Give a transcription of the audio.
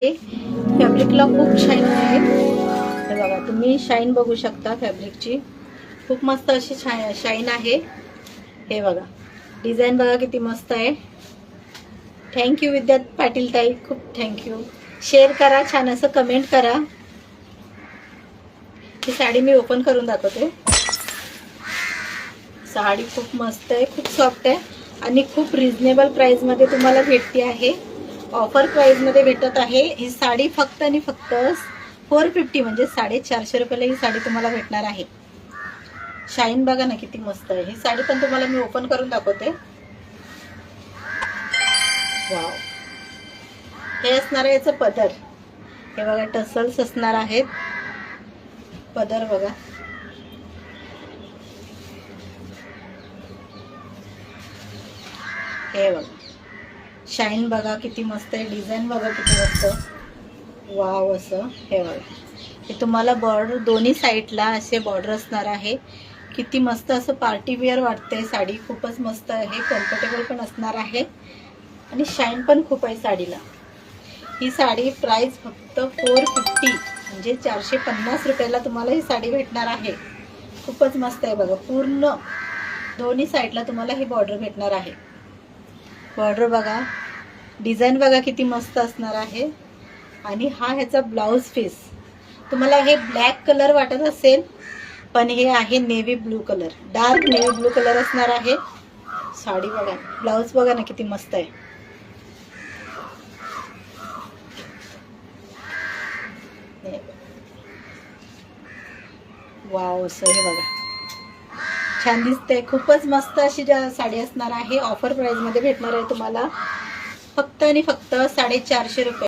फॅब्रिकला खूप शाईन आहे. हे बघा, तुम्ही शाईन बघू शकता फॅब्रिकची. खूप मस्त अशी शाईन आहे. हे बघा, डिझाईन बघा किती मस्त आहे. थँक्यू विद्या पाटील ताई, खूप थँक्यू. शेअर करा, छान असं कमेंट करा. ही साडी मी ओपन करून दाखवते. साडी खूप मस्त आहे, खूप सॉफ्ट आहे आणि खूप रिजनेबल प्राइसमध्ये तुम्हाला भेटते आहे. ऑफर प्राइसमध्ये भेटत आहे. ही साडी फक्त आणि फक्त 450 म्हणजे 450 रुपयाला ही साडी तुम्हाला भेटणार आहे. शाईन बघा ना किती मस्त आहे. ही साडी पण तुम्हाला मी ओपन करून दाखवते. वाव, हे असणार आहे याचं पदर. हे बघा, टसल्स असणार आहेत. पदर बघा, हे बघा, शाईन बघा किती मस्त आहे. डिझाईन बघा किती मस्त, वाव असं. हे बघा, हे तुम्हाला बॉर्डर दोन्ही साईडला असे बॉर्डर असणार आहे. किती मस्त असं पार्टी वेअर वाटते. साडी खूपच मस्त आहे, कम्फर्टेबल पण असणार आहे आणि शाईन पण खूप आहे साडीला. ही साडी प्राइस फक्त 450 म्हणजे 450 रुपयाला तुम्हाला ही साडी भेटणार आहे. खूपच मस्त आहे बघा. पूर्ण दोन्ही साईडला तुम्हाला ही बॉर्डर भेटणार आहे. बॉर्डर बघा, डिझाईन बघा किती मस्त असणार आहे. आणि हा ह्याचा ब्लाऊज पीस. तुम्हाला हे ब्लॅक कलर वाटत असेल, पण हे आहे navy blue colour, dark navy blue colour असणार आहे. साडी बघा, ब्लाऊज बघा ना किती मस्त आहे. वाव असं. हे बघा, छान दिसते. खूपच मस्त अशी साडी असणार आहे. ऑफर प्राइस मध्ये भेटणार आहे तुम्हाला फक्त आणि फक्त 450 रुपये.